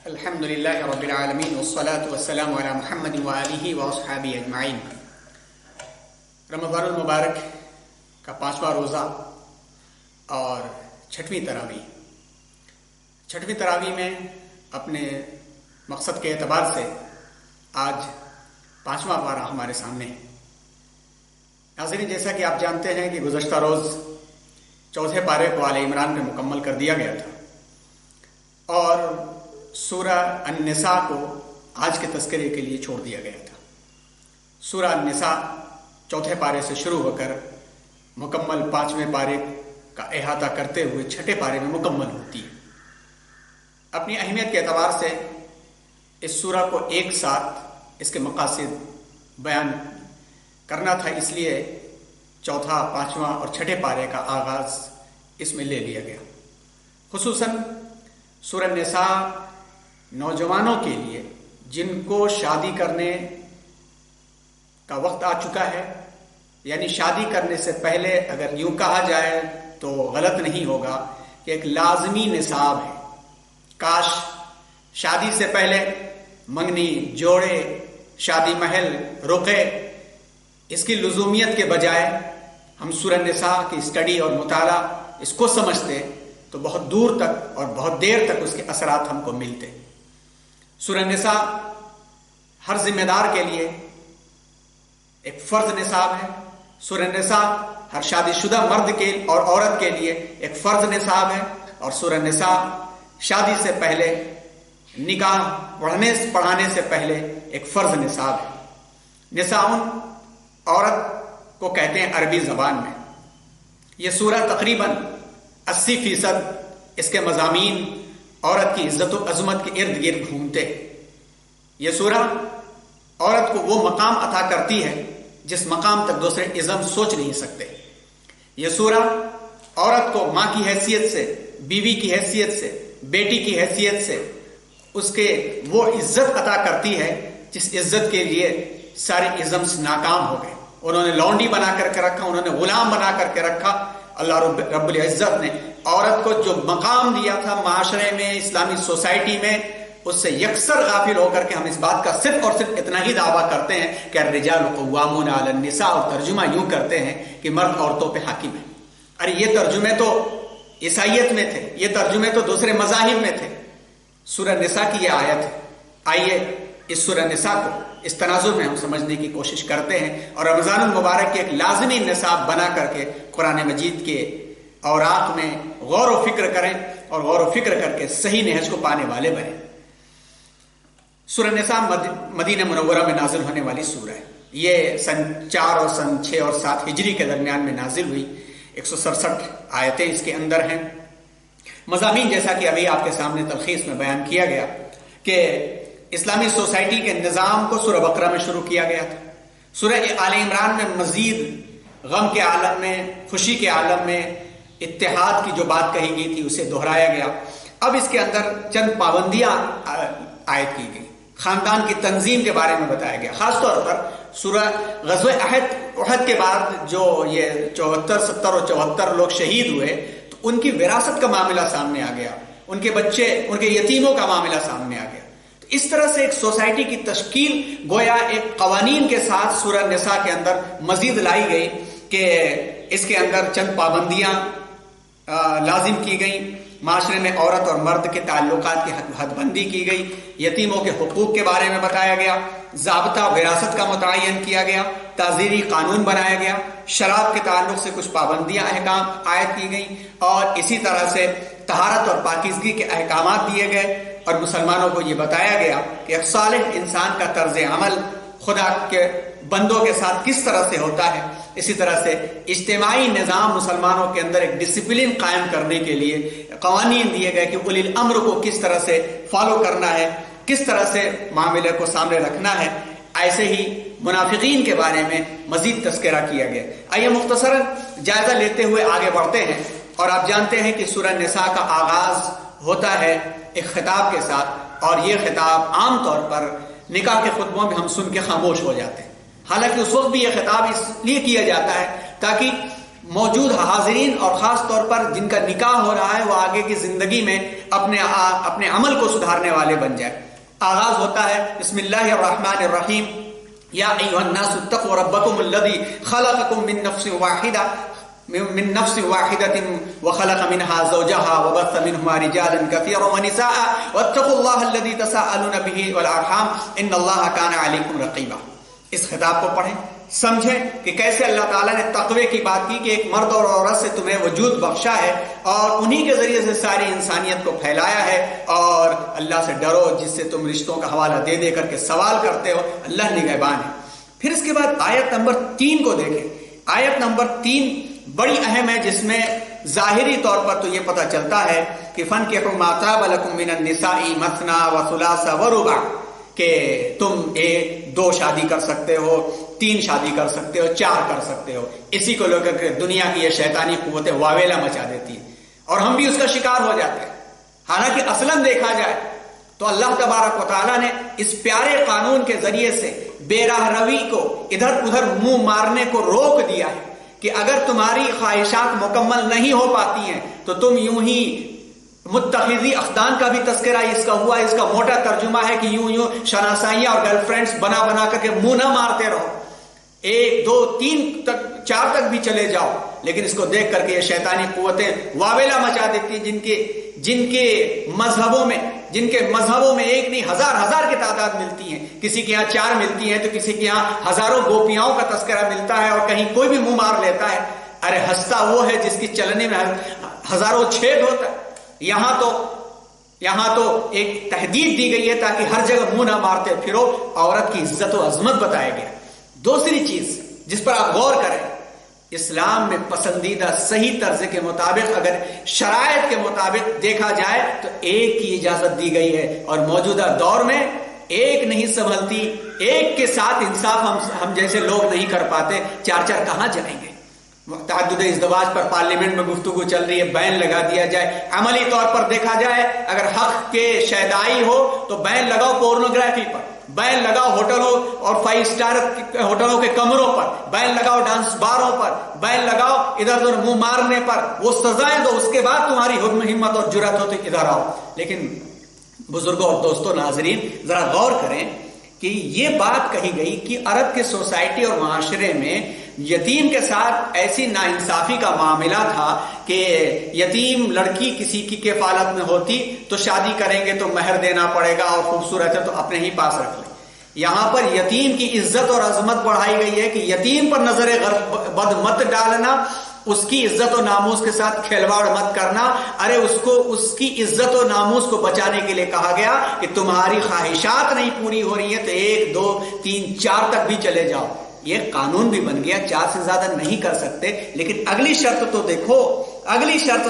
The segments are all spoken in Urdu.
الحمد للہ رب العالمین والصلاة والسلام علی محمد وآلہ واصحابہ اجمعین۔ رمضان المبارک کا 5واں روزہ اور چھٹویں تراویح میں اپنے مقصد کے اعتبار سے آج 5واں پارہ ہمارے سامنے ہے۔ ناظرین، جیسا کہ آپ جانتے ہیں کہ گزشتہ روز چوتھے پارے کو آل عمران میں مکمل کر دیا گیا تھا اور سورہ النساء کو آج کے تذکرے کے لیے چھوڑ دیا گیا تھا۔ سورہ النساء چوتھے پارے سے شروع ہو کر مکمل 5ویں پارے کا احاطہ کرتے ہوئے چھٹے پارے میں مکمل ہوتی ہے۔ اپنی اہمیت کے اعتبار سے اس سورہ کو ایک ساتھ اس کے مقاصد بیان کرنا تھا، اس لیے چوتھا، 5واں اور چھٹے پارے کا آغاز اس میں لے لیا گیا۔ خصوصاً سورہ النساء نوجوانوں کے لیے جن کو شادی کرنے کا وقت آ چکا ہے، یعنی شادی کرنے سے پہلے اگر یوں کہا جائے تو غلط نہیں ہوگا کہ ایک لازمی نصاب ہے۔ کاش شادی سے پہلے منگنی، جوڑے، شادی محل، رقعے، اس کی لزومیت کے بجائے ہم سورہ النساء کی اسٹڈی اور مطالعہ اس کو سمجھتے تو بہت دور تک اور بہت دیر تک اس کے اثرات ہم کو ملتے۔ سورہ النساء ہر ذمہ دار کے لیے ایک فرض نصاب ہے۔ سورہ النساء ہر شادی شدہ مرد کے اور عورت کے لیے ایک فرض نصاب ہے، اور سورہ النساء شادی سے پہلے، نکاح پڑھانے سے پہلے ایک فرض نصاب ہے۔ نساؤن عورت کو کہتے ہیں عربی زبان میں۔ یہ سورہ تقریباً 80% اس کے مضامین عورت کی عزت و عظمت کے ارد گرد گھومتے۔ یہ سورہ عورت کو وہ مقام عطا کرتی ہے جس مقام تک دوسرے عزم سوچ نہیں سکتے۔ یہ سورہ عورت کو ماں کی حیثیت سے، بیوی کی حیثیت سے، بیٹی کی حیثیت سے اس کے وہ عزت عطا کرتی ہے جس عزت کے لیے سارے عزم ناکام ہو گئے۔ انہوں نے لونڈی بنا کر کے رکھا، انہوں نے غلام بنا کر کے رکھا۔ اللہ رب العزت نے عورت کو جو مقام دیا تھا معاشرے میں، اسلامی سوسائٹی میں، اس سے یکسر غافل ہو کر کے ہم اس بات کا صرف اور صرف اتنا ہی دعویٰ کرتے ہیں کہ الرجال قوامون علی النساء، اور ترجمہ یوں کرتے ہیں کہ مرد عورتوں پہ حاکم ہے۔ ارے یہ ترجمے تو عیسائیت میں تھے، یہ ترجمے تو دوسرے مذاہب میں تھے۔ سورہ نساء کی یہ آیت ہے۔ آئیے اس سورہ نساء کو اس تناظر میں ہم سمجھنے کی کوشش کرتے ہیں اور رمضان المبارک کے ایک لازمی نصاب بنا کر کے قرآن مجید کے اوراق میں غور و فکر کریں اور غور و فکر کر کے صحیح نہج کو پانے والے بنیں۔ سورہ نساء مدینہ منورہ میں نازل ہونے والی سورہ ہے۔ یہ سن 4 اور سن 6 اور 7 ہجری کے درمیان میں نازل ہوئی۔ 167 آیتیں اس کے اندر ہیں۔ مضامین جیسا کہ ابھی آپ کے سامنے تلخیص میں بیان کیا گیا کہ اسلامی سوسائٹی کے نظام کو سورہ بقرہ میں شروع کیا گیا تھا۔ سورہ آل عمران میں مزید غم کے عالم میں، خوشی کے عالم میں اتحاد کی جو بات کہی گئی تھی اسے دہرایا گیا۔ اب اس کے اندر چند پابندیاں عائد کی گئی، خاندان کی تنظیم کے بارے میں بتایا گیا۔ خاص طور پر سورہ غزوہ احد کے بعد جو یہ 70 اور 74 لوگ شہید ہوئے تو ان کی وراثت کا معاملہ سامنے آ گیا، ان کے بچے، ان کے یتیموں کا معاملہ سامنے آ گیا۔ تو اس طرح سے ایک سوسائٹی کی تشکیل گویا ایک قوانین کے ساتھ سورہ نساء کے اندر مزید لائی گئی کہ اس کے اندر چند پابندیاں لازم کی گئیں۔ معاشرے میں عورت اور مرد کے تعلقات کی حد بندی کی گئی، یتیموں کے حقوق کے بارے میں بتایا گیا، ضابطہ وراثت کا متعین کیا گیا، تعزیری قانون بنایا گیا، شراب کے تعلق سے کچھ پابندیاں احکام عائد کی گئیں، اور اسی طرح سے طہارت اور پاکیزگی کے احکامات دیے گئے، اور مسلمانوں کو یہ بتایا گیا کہ ایک صالح انسان کا طرز عمل خدا کے بندوں کے ساتھ کس طرح سے ہوتا ہے۔ اسی طرح سے اجتماعی نظام مسلمانوں کے اندر ایک ڈسپلن قائم کرنے کے لیے قوانین دیے گئے کہ اولی الامر کو کس طرح سے فالو کرنا ہے، کس طرح سے معاملے کو سامنے رکھنا ہے۔ ایسے ہی منافقین کے بارے میں مزید تذکرہ کیا گیا۔ آئیے مختصراً جائزہ لیتے ہوئے آگے بڑھتے ہیں۔ اور آپ جانتے ہیں کہ سورہ نساء کا آغاز ہوتا ہے ایک خطاب کے ساتھ، اور یہ خطاب عام طور پر نکاح کے خطبوں میں ہم سن کے خاموش ہو جاتے ہیں۔ حالانکہ اس وقت بھی یہ خطاب اس لیے کیا جاتا ہے تاکہ موجود حاضرین اور خاص طور پر جن کا نکاح ہو رہا ہے وہ آگے کی زندگی میں اپنے عمل کو سدھارنے والے بن جائے۔ آغاز ہوتا ہے بسم اللہ الرحمن الرحیم، یا ایھا الناس اتقوا ربکم الذی خلقکم من نفس واحدۃ وخلق منها زوجها وبث منهما رجالا كثيرا ونساء واتقوا الله الذي تساءلون به والارحام ان الله كان عليكم رقيبا۔ اس خطاب کو پڑھیں، سمجھیں کہ کیسے اللہ تعالیٰ نے تقوی کی بات کی کہ ایک مرد اور عورت سے تمہیں وجود بخشا ہے اور انہی کے ذریعے سے ساری انسانیت کو پھیلایا ہے، اور اللہ سے ڈرو جس سے تم رشتوں کا حوالہ دے دے کر کے سوال کرتے ہو، اللہ نگہبان ہے۔ پھر اس کے بعد آیت نمبر 3 کو دیکھیں۔ آیت نمبر 3 بڑی اہم ہے، جس میں ظاہری طور پر تو یہ پتہ چلتا ہے کہ فَانكِحُوا مَا طَابَ لَكُم مِّنَ النِّسَاءِ مَثْنَىٰ وَثُلَاثَ وَرُبَاعَ، کہ تم 2 شادی کر سکتے ہو، 3 شادی کر سکتے ہو، 4 کر سکتے ہو۔ اسی کو لے کر دنیا کی یہ شیطانی قوتیں واویلا مچا دیتی ہیں اور ہم بھی اس کا شکار ہو جاتے ہیں۔ حالانکہ اصلاً دیکھا جائے تو اللہ تبارک و تعالیٰ نے اس پیارے قانون کے ذریعے سے بے راہ روی کو، ادھر ادھر منہ مارنے کو روک دیا ہے کہ اگر تمہاری خواہشات مکمل نہیں ہو پاتی ہیں تو تم یوں ہی متخذی اخدان کا بھی تذکرہ اس کا ہوا۔ اس کا موٹا ترجمہ ہے کہ یوں شناسائیاں اور گرل فرینڈز بنا کر کے منہ نہ مارتے رہو، 1 2 3 تک 4 تک بھی چلے جاؤ، لیکن اس کو دیکھ کر کے یہ شیطانی قوتیں واویلا مچا دیتی ہیں، جن کے مذہبوں میں 1 نہیں ہزار کی تعداد ملتی ہیں۔ کسی کے یہاں 4 ملتی ہیں تو کسی کے یہاں ہزاروں گوپیاؤں کا تذکرہ ملتا ہے، اور کہیں کوئی بھی منہ مار لیتا ہے۔ ارے ہنستا وہ ہے جس کی چلنے میں ہزاروں چھید ہوتا ہے۔ یہاں تو ایک تحدید دی گئی ہے تاکہ ہر جگہ منہ نہ مارتے پھرو، عورت کی عزت و عظمت بتایا گیا۔ دوسری چیز جس پر آپ غور کریں، اسلام میں پسندیدہ صحیح طرز کے مطابق اگر شرائط کے مطابق دیکھا جائے تو 1 کی اجازت دی گئی ہے، اور موجودہ دور میں 1 نہیں سنبھلتی، 1 کے ساتھ انصاف ہم جیسے لوگ نہیں کر پاتے، 4 کہاں جائیں گے؟ تعدد ازدواج پر پارلیمنٹ میں گفتگو چل رہی ہے، بین لگا دیا جائے۔ عملی طور پر دیکھا جائے اگر حق کے شیدائی ہو تو بین لگاؤ پورنوگرافی پر، بین لگاؤ ہوٹلوں اور 5 اسٹار ہوٹلوں کے کمروں پر، بین لگاؤ ڈانس باروں پر، بین لگاؤ ادھر ادھر منہ مارنے پر، وہ سزائیں دو، اس کے بعد تمہاری ہمت اور جرأت ہو تو ادھر آؤ۔ لیکن بزرگوں اور دوستوں، ناظرین، ذرا غور کریں کہ یہ بات کہی گئی کہ عرب کے سوسائٹی اور معاشرے میں یتیم کے ساتھ ایسی ناانصافی کا معاملہ تھا کہ یتیم لڑکی کسی کی کفالت میں ہوتی تو شادی کریں گے تو مہر دینا پڑے گا، اور خوبصورت ہے تو اپنے ہی پاس رکھ لیں۔ یہاں پر یتیم کی عزت اور عظمت بڑھائی گئی ہے کہ یتیم پر نظر بد مت ڈالنا، اس کی عزت و ناموس کے ساتھ کھلواڑ مت کرنا۔ ارے اس کی عزت و ناموس کو بچانے کے لیے کہا گیا کہ تمہاری خواہشات نہیں پوری ہو رہی ہیں تو 1 2 3 4 تک بھی چلے جاؤ۔ یہ قانون بھی بن گیا، 4 سے زیادہ نہیں کر سکتے۔ لیکن اگلی شرط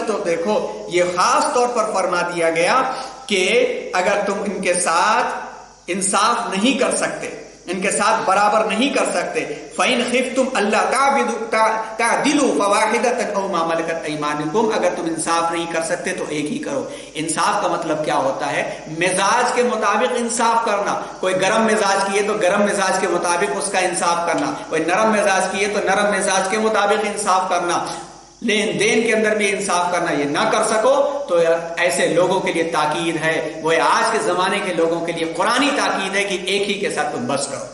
تو دیکھو، یہ خاص طور پر فرما دیا گیا کہ اگر تم ان کے ساتھ انصاف نہیں کر سکتے، ان کے ساتھ برابر نہیں کر سکتے، فَإِنْ خِفْتُمْ أَلَّا تَعْدِلُوا فَوَاحِدَةً أَوْ مَا مَلَكَتْ أَيْمَانُكُمْ، اگر تم انصاف نہیں کر سکتے تو 1 ہی کرو۔ انصاف کا مطلب کیا ہوتا ہے؟ مزاج کے مطابق انصاف کرنا۔ کوئی گرم مزاج کی ہے تو گرم مزاج کے مطابق اس کا انصاف کرنا، کوئی نرم مزاج کی ہے تو نرم مزاج کے مطابق انصاف کرنا، لین دین کے اندر بھی انصاف کرنا۔ یہ نہ کر سکو تو ایسے لوگوں کے لیے تاکید ہے، وہ آج کے زمانے کے لوگوں کے لیے قرآنی تاکید ہے کہ 1 ہی کے ساتھ تم بس کرو۔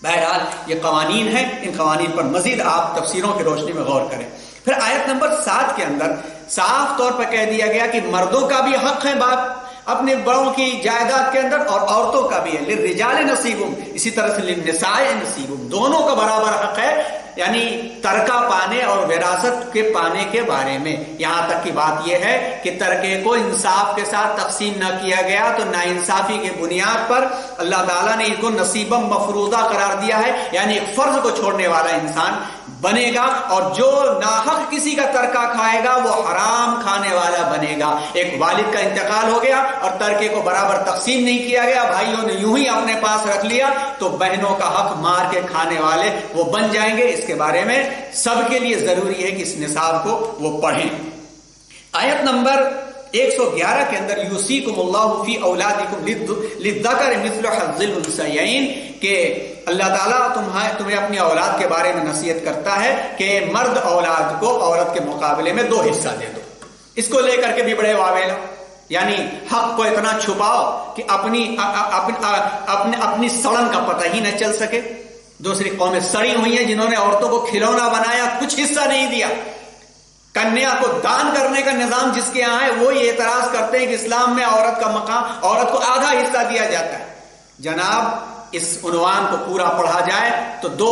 بہرحال یہ قوانین ہیں، ان قوانین پر مزید آپ تفسیروں کی روشنی میں غور کریں۔ پھر آیت نمبر 7 کے اندر صاف طور پر کہہ دیا گیا کہ مردوں کا بھی حق ہے باپ اپنے بڑوں کی جائیداد کے اندر، اور عورتوں کا بھی ہے، للرجال نصیب، اسی طرح سے للنساء نصیب، دونوں کا برابر حق ہے، یعنی ترکہ پانے اور وراثت کے پانے کے بارے میں۔ یہاں تک کی بات یہ ہے کہ ترکے کو انصاف کے ساتھ تقسیم نہ کیا گیا تو ناانصافی کے بنیاد پر اللہ تعالیٰ نے ان کو نصیبا مفروضہ قرار دیا ہے، یعنی ایک فرض کو چھوڑنے والا انسان بنے گا، اور جو ناحق کسی کا ترکہ کھائے گا وہ حرام کھانے والا بنے گا۔ ایک والد کا انتقال ہو گیا اور ترکے کو برابر تقسیم نہیں کیا گیا، بھائیوں نے یوں ہی اپنے پاس رکھ لیا تو بہنوں کا حق مار کے کھانے والے وہ بن جائیں گے۔ اس کے بارے میں سب کے لیے ضروری ہے کہ اس نصاب کو وہ پڑھیں۔ آیت نمبر 111 کے اندر یوصیکم اللہ فی اولادکم للذکر مثل حظ الانثیین، کہ اللہ تعالیٰ تمہیں اپنی اولاد کے بارے میں نصیحت کرتا ہے کہ مرد اولاد کو عورت کے مقابلے میں 2 حصہ دے دو. اس کو لے کر کے بھی بڑے واویلا، یعنی حق کو اتنا چھپاؤ کہ اپنی سڑن کا پتہ ہی نہ چل سکے. دوسری قومیں سڑی ہوئی ہیں جنہوں نے عورتوں کو کھلونا بنایا، کچھ حصہ نہیں دیا. کنیا کو دان کرنے کا نظام جس کے یہاں ہے وہ یہ اعتراض کرتے ہیں کہ اسلام میں عورت کا مقام، عورت کو آدھا حصہ دیا جاتا ہے. جناب اس عنوان کو پورا پڑھا جائے تو 2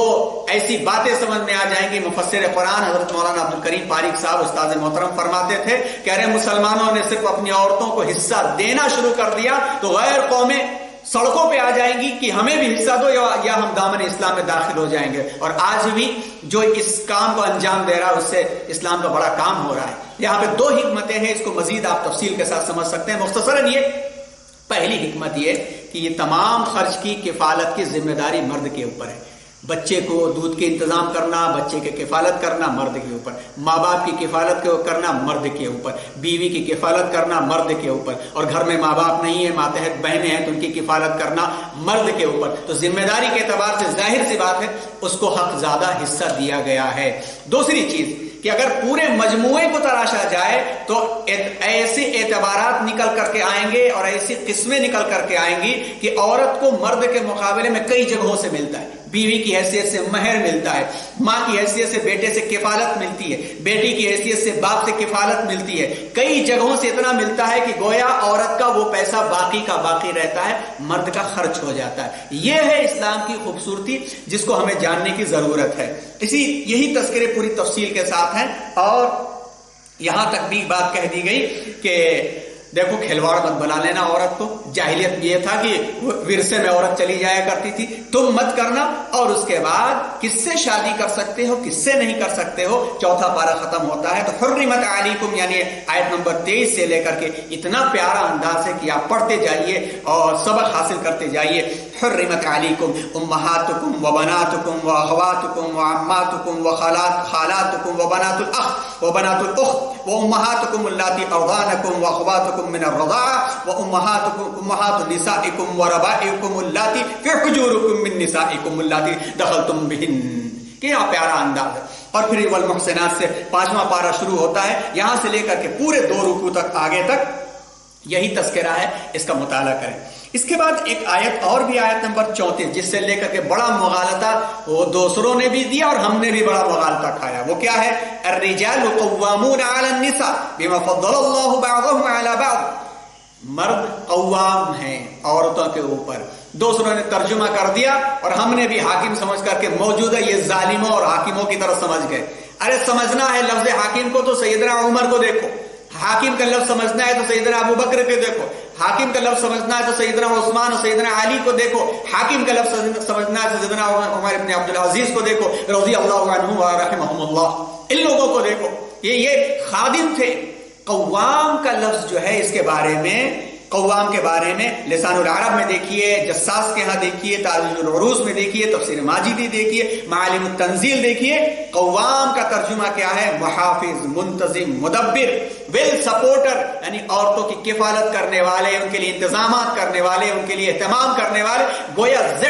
ایسی باتیں سمجھ میں آ جائیں گی. مفسر قرآن حضرت مولانا عبدالکریم فاروق صاحب استاد محترم فرماتے تھے کہ ارے مسلمانوں نے صرف اپنی عورتوں کو حصہ دینا شروع کر دیا تو غیر قومیں سڑکوں پہ آ جائیں گی کہ ہمیں بھی حصہ دو یا ہم دامن اسلام میں داخل ہو جائیں گے. اور آج بھی جو اس کام کو انجام دے رہا ہے اس سے اسلام کا بڑا کام ہو رہا ہے. یہاں پہ 2 حکمتیں ہیں، اس کو مزید آپ تفصیل کے ساتھ سمجھ سکتے ہیں. مختصراً یہ پہلی حکمت یہ کہ یہ تمام خرچ کی کفالت کی ذمہ داری مرد کے اوپر ہے. بچے کو دودھ کے انتظام کرنا، بچے کی کفالت کرنا مرد کے اوپر، ماں باپ کی کفالت کرنا مرد کے اوپر، بیوی کی کفالت کرنا مرد کے اوپر، اور گھر میں ماں باپ نہیں ہیں، ماتحت بہنیں ہیں تو ان کی کفالت کرنا مرد کے اوپر. تو ذمہ داری کے اعتبار سے ظاہر سی بات ہے اس کو حق زیادہ حصہ دیا گیا ہے. دوسری چیز کہ اگر پورے مجموعے کو تراشا جائے تو ایسے اعتبارات نکل کر کے آئیں گے اور ایسی قسمیں نکل کر کے آئیں گی کہ عورت کو مرد کے مقابلے میں کئی جگہوں سے ملتا ہے. بیوی کی حیثیت سے مہر ملتا ہے، ماں کی حیثیت سے بیٹے سے کفالت ملتی ہے، بیٹی کی حیثیت سے باپ سے کفالت ملتی ہے. کئی جگہوں سے اتنا ملتا ہے کہ گویا عورت کا وہ پیسہ باقی کا باقی رہتا ہے، مرد کا خرچ ہو جاتا ہے. یہ ہے اسلام کی خوبصورتی جس کو ہمیں جاننے کی ضرورت ہے. یہی تذکرے پوری تفصیل کے ساتھ ہیں. اور یہاں تک بھی بات کہہ دی گئی کہ دیکھو کھلواڑ مت بنا لینا عورت کو. جاہلیت میں یہ تھا کہ ورثے میں عورت چلی جایا کرتی تھی، تم مت کرنا. اور اس کے بعد کس سے شادی کر سکتے ہو کس سے نہیں کر سکتے ہو، 4تھا پارہ ختم ہوتا ہے تو حرمت علیکم یعنی آیت نمبر 23 سے لے کر کے اتنا پیارا انداز ہے کہ آپ پڑھتے جائیے اور سبق حاصل کرتے جائیے. حرمت علیکم امہاتکم وبناتکم واخواتکم وعماتکم وخالاتکم وبنات الاخ وبنات الاخت وامہاتکم اللاتی ارضعنکم واخواتکم من الرضاعہ وامہات نسائکم وربائکم اللاتی فی حجورکم من نسائکم اللاتی دخلتم بہن. کیا پیارا انداز ہے. اور پھر والمحسنات سے 5واں پارہ شروع ہوتا ہے. یہاں سے لے کر کے پورے 2 رکوع تک آگے تک یہی تذکرہ ہے، اس کا مطالعہ کریں. اس کے بعد ایک آیت اور بھی، آیت نمبر 34، جس سے لے کر کے بڑا مغالطہ وہ دوسروں نے بھی دیا اور ہم نے بھی بڑا مغالطہ کھایا. وہ کیا ہے؟ الرجال قوامون علی النساء بما فضل اللہ بعضهم علی بعض. مرد قوام ہیں عورتوں کے اوپر. دوسروں نے ترجمہ کر دیا اور ہم نے بھی حاکم سمجھ کر کے موجودہ یہ ظالموں اور حاکموں کی طرح سمجھ گئے. ارے سمجھنا ہے لفظ حاکم کو تو سیدنا عمر کو دیکھو، حاکم کا لفظ سمجھنا ہے تو سیدنا ابو بکر کو دیکھو، حاکم کا لفظ سمجھنا ہے تو سیدنا عثمان اور سیدنا علی کو دیکھو، حاکم کا لفظ سمجھنا ہے تو سیدنا عمر ابن عبدالعزیز کو دیکھو رضی اللہ عنہ ورحمہم اللہ. ان لوگوں کو دیکھو، یہ خادم تھے. قوام کا لفظ جو ہے اس کے بارے میں، قوام کے بارے میں لسان العرب میں دیکھیے، جساس کے ہاں دیکھیے، تعریض العروض میں دیکھیے، تفسیر ماجدی دیکھیے، معالم التنزیل دیکھیے. قوام کا ترجمہ کیا ہے؟ محافظ، منتظم، مدبر، ویل سپورٹر، یعنی عورتوں کی کفالت کرنے والے، ان کے لیے انتظامات کرنے والے، ان کے لیے اہتمام کرنے والے. گویا Z+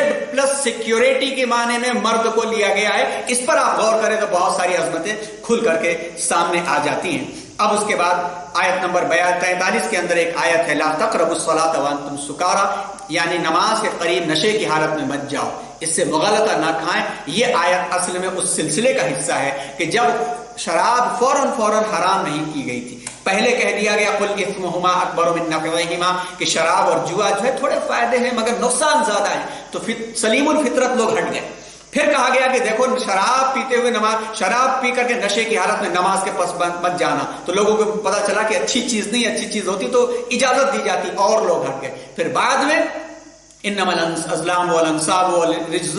سیکیورٹی کے معنی میں مرد کو لیا گیا ہے. اس پر آپ غور کریں تو بہت ساری عظمتیں کھل کر کے سامنے آ جاتی ہیں. اب اس کے بعد آیت نمبر 43 کے اندر ایک آیت ہے، لا تقربوا الصلاة وانتم سکارى، یعنی نماز کے قریب نشے کی حالت میں مت جاؤ، اس سے مغالطہ نہ کھائیں. یہ آیت اصل میں اس سلسلے کا حصہ ہے کہ جب شراب فوراً حرام نہیں کی گئی تھی. پہلے کہہ دیا گیا قل اثمهما اکبر من نفعهما، کہ شراب اور جوا جو ہے تھوڑے فائدے ہیں مگر نقصان زیادہ ہے. تو سلیم الفطرت لوگ ہٹ گئے. پھر کہا گیا کہ دیکھو شراب پیتے ہوئے شراب پی کر کے نشے کی حالت میں نماز کے پاس مت جانا. تو لوگوں کو پتا چلا کہ اچھی چیز نہیں، اچھی چیز ہوتی تو اجازت دی جاتی، اور لوگ ہٹ گئے. پھر بعد میں انما الازلام والانصاب والرجز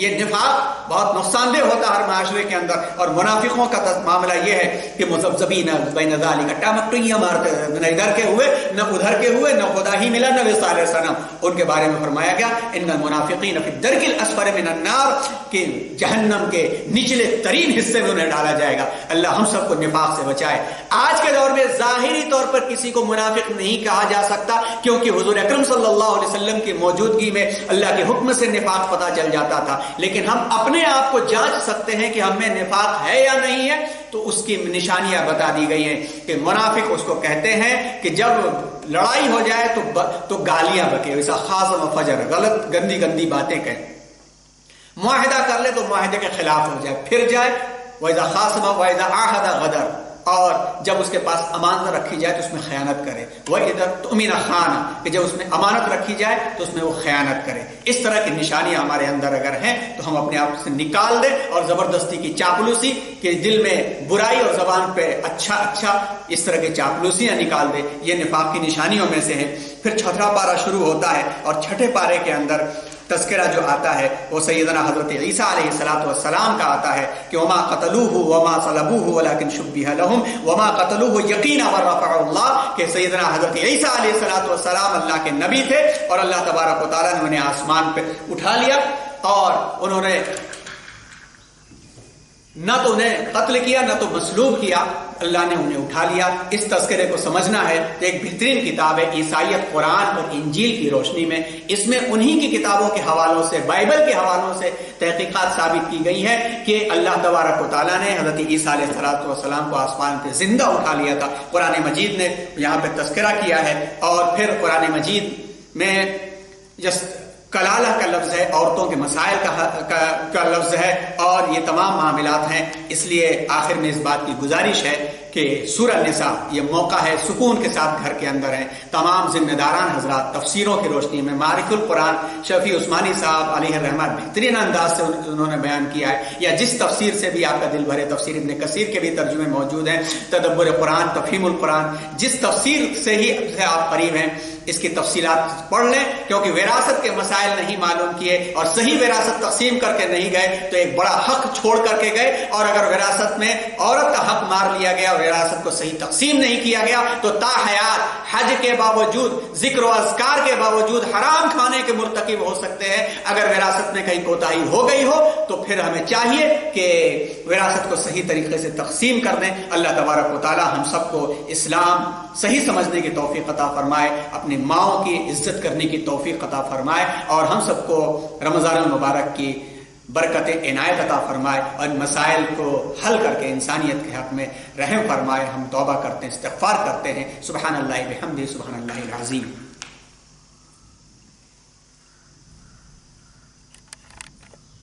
یہ نفاق بہت نقصان دہ ہوتا ہے ہر معاشرے کے اندر. اور منافقوں کا معاملہ یہ ہے کہ مذبذبین بین ذالک، ٹامکٹوئیاں مارتے ہیں، نہ ادھر کے ہوئے نہ ادھر کے ہوئے، نہ خدا ہی ملا نہ وصال صنم. ان کے بارے میں فرمایا گیا ان المنافقین فی الدرک الاسفل من النار، کہ جہنم کے نچلے ترین حصے میں انہیں ڈالا جائے گا. اللہ ہم سب کو نفاق سے بچائے. آج کے دور میں ظاہری طور پر کسی کو منافق نہیں کہا جا سکتا، کیونکہ حضور اکرم صلی اللہ علیہ وسلم کی موجودگی میں اللہ کے حکم سے نفاق پتہ چل جاتا تھا. لیکن ہم اپنے آپ کو جانچ سکتے ہیں کہ ہم میں نفاق ہے یا نہیں ہے. تو اس کی نشانیاں بتا دی گئی ہیں کہ منافق اس کو کہتے ہیں کہ جب لڑائی ہو جائے تو گالیاں بکے، ویسا خاصم و فجر، غلط گندی گندی باتیں کہیں. معاہدہ کر لے تو معاہدے کے خلاف ہو جائے، پھر جائے. وَإِذَا خَاصَمَ وَإِذَا عَاهَدَ غَدَرَ، اور جب اس کے پاس امانت رکھی جائے تو اس میں خیانت کرے. وَإِذَا اؤْتُمِنَ خَانَ، کہ جب اس میں امانت رکھی جائے تو اس میں وہ خیانت کرے. اس طرح کی نشانیاں ہمارے اندر اگر ہیں تو ہم اپنے آپ سے نکال دیں، اور زبردستی کی چاپلوسی کہ دل میں برائی اور زبان پہ اچھا اس طرح کی چاپلوسیاں نکال دیں، یہ نفاق کی نشانیوں میں سے ہے. پھر چھٹا پارہ شروع ہوتا ہے، اور چھٹے پارے کے اندر تذکرہ جو آتا ہے وہ سیدنا حضرت عیسیٰ علیہ السلام کا آتا ہے کہ وما قتلوہ وما صلبوہ ولکن شبہ لہم وما قتلوہ یقینا ورفعہ اللہ، کہ سیدنا حضرت عیسیٰ علیہ السلام اللہ کے نبی تھے، اور اللہ تبارک و تعالیٰ نے انہیں آسمان پہ اٹھا لیا، اور انہوں نے نہ تو انہیں قتل کیا نہ تو مصلوب کیا، اللہ نے انہیں اٹھا لیا. اس تذکرے کو سمجھنا ہے تو ایک بہترین کتاب ہے عیسائیت، قرآن اور انجیل کی روشنی میں. اس میں انہی کی کتابوں کے حوالوں سے، بائبل کے حوالوں سے تحقیقات ثابت کی گئی ہیں کہ اللہ تبارک و تعالیٰ نے حضرت عیسیٰ علیہ السلام کو آسمان پہ زندہ اٹھا لیا تھا. قرآن مجید نے یہاں پہ تذکرہ کیا ہے. اور پھر قرآن مجید میں کلالہ کا لفظ ہے، عورتوں کے مسائل کا لفظ ہے، اور یہ تمام معاملات ہیں. اس لیے آخر میں اس بات کی گزارش ہے کہ سورہ نساء یہ موقع ہے سکون کے ساتھ گھر کے اندر ہیں. تمام ذمہ داران حضرات تفسیروں کی روشنی میں معارف القرآن شفیع عثمانی صاحب علیہ الرحمہ بہترین انداز سے انہوں نے بیان کیا ہے، یا جس تفسیر سے بھی آپ کا دل بھرے، تفسیر ابن کثیر کے بھی ترجمے موجود ہیں، تدبر قرآن، تفہیم القرآن، جس تفسیر سے ہی آپ قریب ہیں اس کی تفصیلات پڑھ لیں. کیونکہ وراثت کے مسائل نہیں معلوم کیے اور صحیح وراثت تقسیم کر کے نہیں گئے تو ایک بڑا حق چھوڑ کر کے گئے. اور اگر وراثت میں عورت کا حق مار لیا گیا اور وراثت کو صحیح تقسیم نہیں کیا گیا تو تا حیات حج کے باوجود، ذکر و اذکار کے باوجود حرام کھانے کے مرتکب ہو سکتے ہیں. اگر وراثت میں کہیں کوتاہی ہو گئی ہو تو پھر ہمیں چاہیے کہ وراثت کو صحیح طریقے سے تقسیم کر دیں. اللہ تبارک و تعالی ہم سب کو اسلام صحیح سمجھنے کی توفیق عطا فرمائے، اپنی ماؤں کی عزت کرنے کی توفیق عطا فرمائے، اور ہم سب کو رمضان المبارک کی برکت عنایت عطا فرمائے، اور ان مسائل کو حل کر کے انسانیت کے حق میں رحم فرمائے. ہم توبہ کرتے ہیں، استغفار کرتے ہیں. سبحان اللہ بحمدہ، سبحان اللہ العظیم.